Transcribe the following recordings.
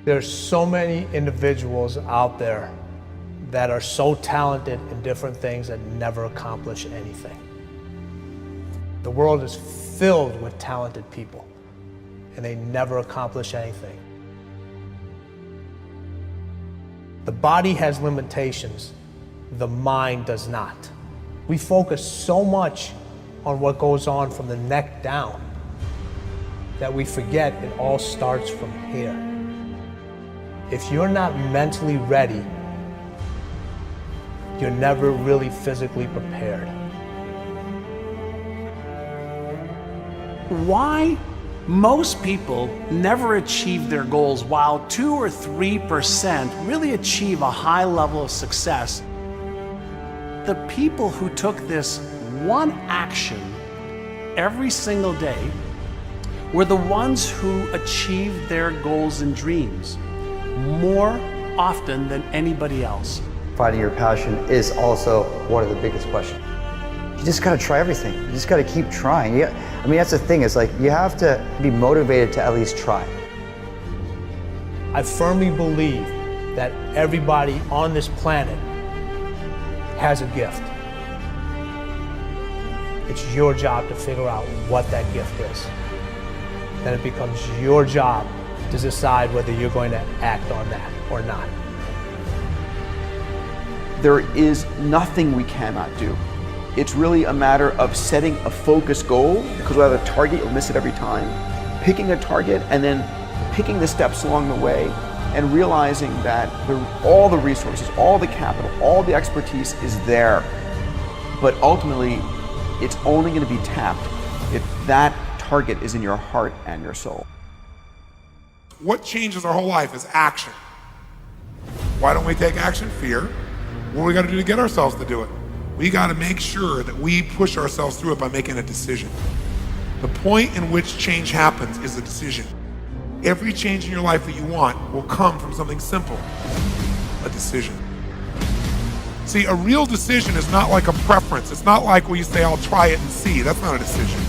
There's so many individuals out there that are so talented in different things that never accomplish anything. The world is filled with talented people, and they never accomplish anything. The body has limitations, the mind does not. We focus so much on what goes on from the neck down that we forget it all starts from here. If you're not mentally ready, you're never really physically prepared. Why most people never achieve their goals while 2 or 3% really achieve a high level of success? The people who took this one action every single day were the ones who achieved their goals and dreams more often than anybody else. Finding your passion is also one of the biggest questions. You just gotta try everything. You just gotta keep trying. I mean, that's the thing, is like, you have to be motivated to at least try. I firmly believe that everybody on this planet has a gift. It's your job to figure out what that gift is. Then it becomes your job to decide whether you're going to act on that or not. There is nothing we cannot do. It's really a matter of setting a focused goal, because without a target, you'll miss it every time. Picking a target and then picking the steps along the way and realizing that all the resources, all the capital, all the expertise is there. But ultimately, it's only going to be tapped if that target is in your heart and your soul. What changes our whole life is action. Why don't we take action? Fear. What do we got to do to get ourselves to do it? We got to make sure that we push ourselves through it by making a decision. The point in which change happens is a decision. Every change in your life that you want will come from something simple, a decision. See, a real decision is not like a preference. It's not like where you say, I'll try it and see. That's not a decision.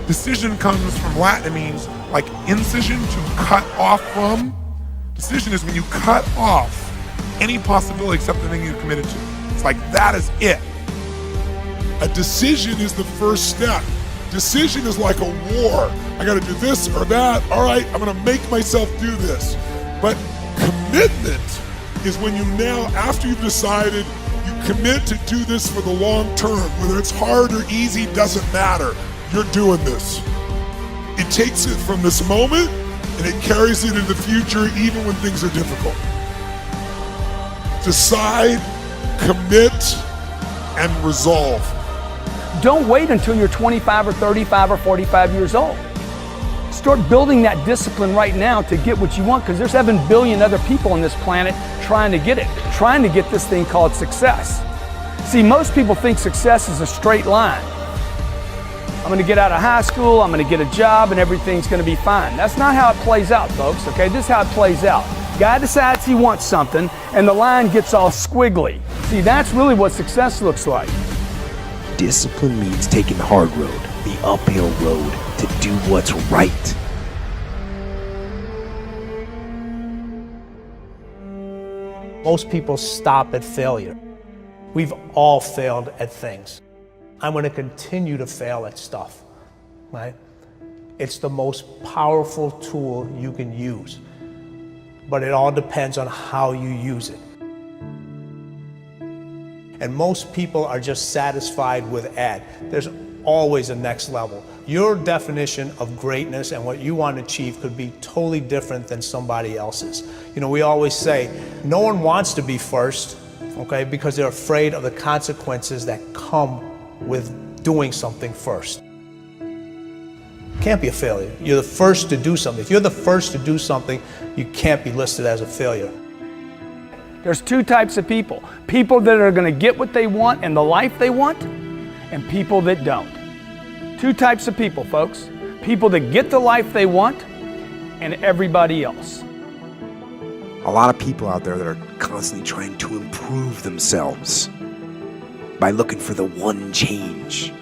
Decision comes from Latin. It means like incision, to cut off from. Decision is when you cut off any possibility except the thing you're committed to. It's like, that is it. A decision is the first step. Decision is like a war. I gotta do this or that. All right, I'm gonna make myself do this. But commitment is when you now, after you've decided, you commit to do this for the long term. Whether it's hard or easy, doesn't matter. You're doing this. It takes it from this moment and it carries it into the future even when things are difficult. Decide, commit, and resolve. Don't wait until you're 25 or 35 or 45 years old. Start building that discipline right now to get what you want, because there's 7 billion other people on this planet trying to get it, trying to get this thing called success. See, most people think success is a straight line. I'm gonna get out of high school, I'm gonna get a job, and everything's gonna be fine. That's not how it plays out, folks, okay? This is how it plays out. Guy decides he wants something, and the line gets all squiggly. See, that's really what success looks like. Discipline means taking the hard road, the uphill road, to do what's right. Most people stop at failure. We've all failed at things. I'm going to continue to fail at stuff, right? It's the most powerful tool you can use, but it all depends on how you use it. And most people are just satisfied with Ed. There's always a next level. Your definition of greatness and what you want to achieve could be totally different than somebody else's. You know, we always say, no one wants to be first, okay, because they're afraid of the consequences that come with doing something first. Can't be a failure. You're the first to do something. If you're the first to do something, you can't be listed as a failure. There's 2 types of people. People that are going to get what they want and the life they want, and people that don't. 2 types of people, folks. People that get the life they want, and everybody else. A lot of people out there that are constantly trying to improve themselves by looking for the one change.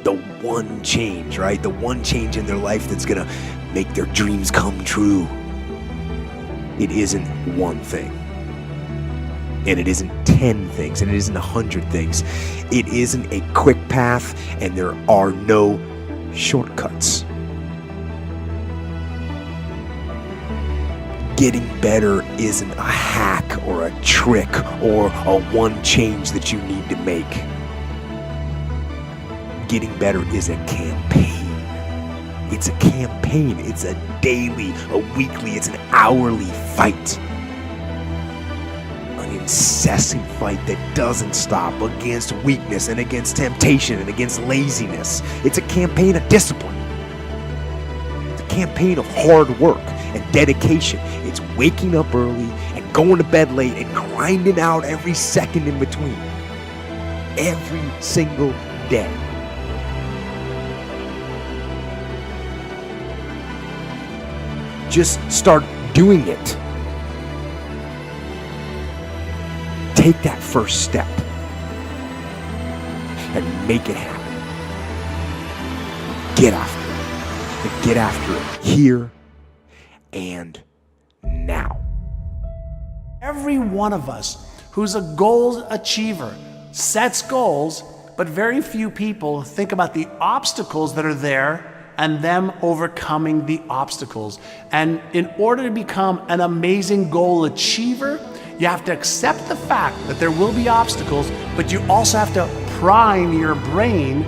The one change, right? The one change in their life that's gonna make their dreams come true. it isn't one thing. And it isn't 10 things, and it isn't 100 things. It isn't a quick path, and there are no shortcuts. Getting better isn't a hack or a trick or a one change that you need to make. Getting better is a campaign. It's a campaign. It's a daily, a weekly, it's an hourly fight. An incessant fight that doesn't stop against weakness and against temptation and against laziness. It's a campaign of discipline. It's a campaign of hard work and dedication. It's waking up early and going to bed late and grinding out every second in between. Every single day. Just start doing it. Take that first step and make it happen. Get after it. And get after it here and now. Every one of us who's a goal achiever sets goals, but very few people think about the obstacles that are there and them overcoming the obstacles. And in order to become an amazing goal achiever, you have to accept the fact that there will be obstacles, but you also have to prime your brain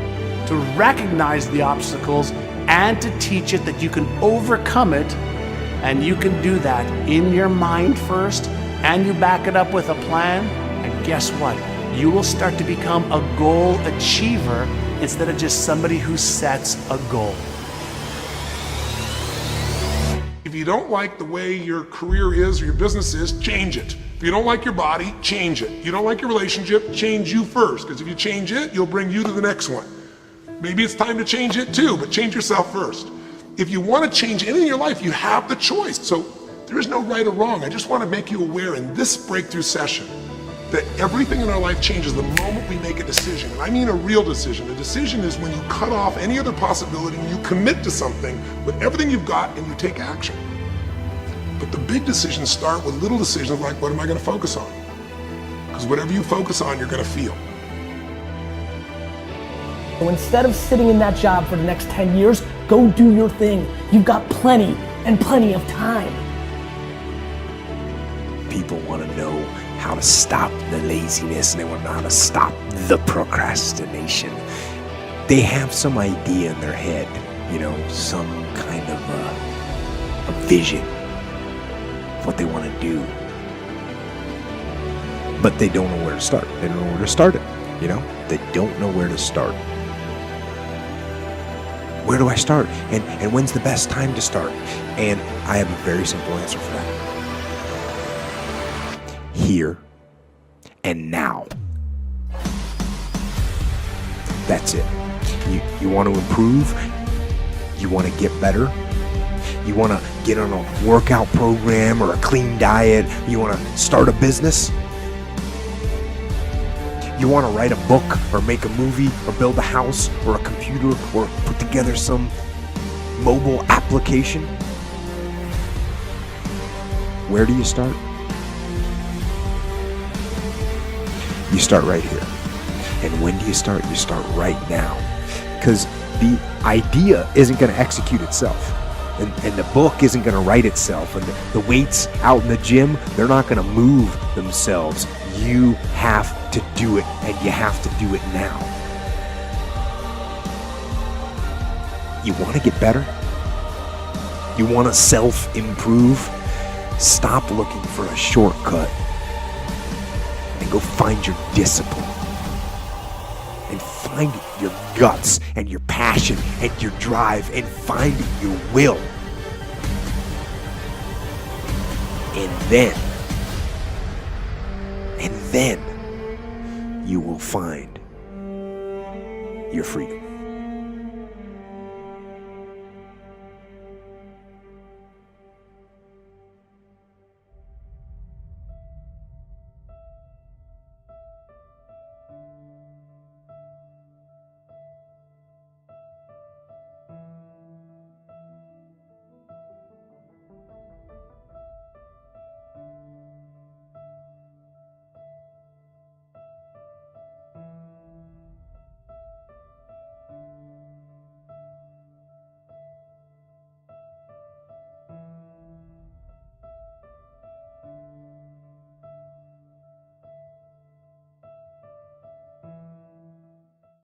to recognize the obstacles and to teach it that you can overcome it. And you can do that in your mind first, and you back it up with a plan. And guess what? You will start to become a goal achiever instead of just somebody who sets a goal. If you don't like the way your career is or your business is, change it. If you don't like your body, change it. You don't like your relationship, change you first. Because if you change it, you'll bring you to the next one. Maybe it's time to change it too, but change yourself first. If you want to change anything in your life, you have the choice. So there is no right or wrong. I just want to make you aware in this breakthrough session that everything in our life changes the moment we make a decision. And I mean a real decision. A decision is when you cut off any other possibility and you commit to something with everything you've got and you take action. But the big decisions start with little decisions like, what am I going to focus on? Because whatever you focus on, you're going to feel. So instead of sitting in that job for the next 10 years, go do your thing. You've got plenty and plenty of time. People want to know how to stop the laziness, and they want to know how to stop the procrastination. They have some idea in their head, some kind of a vision of what they want to do. But they don't know where to start. They don't know where to start it, They don't know where to start. Where do I start? And when's the best time to start? And I have a very simple answer for that. Here and now. That's it. You want to improve? You want to get better? You want to get on a workout program or a clean diet? You want to start a business? You want to write a book or make a movie or build a house or a computer or put together some mobile application? Where do you start? You start right here. And when do you start? You start right now. Because the idea isn't going to execute itself. And the book isn't going to write itself. And the weights out in the gym, they're not going to move themselves. You have to do it, and you have to do it now. You want to get better? You want to self-improve? Stop looking for a shortcut and go find your discipline. And find your guts and your passion and your drive and find your will. And then you will find your freedom.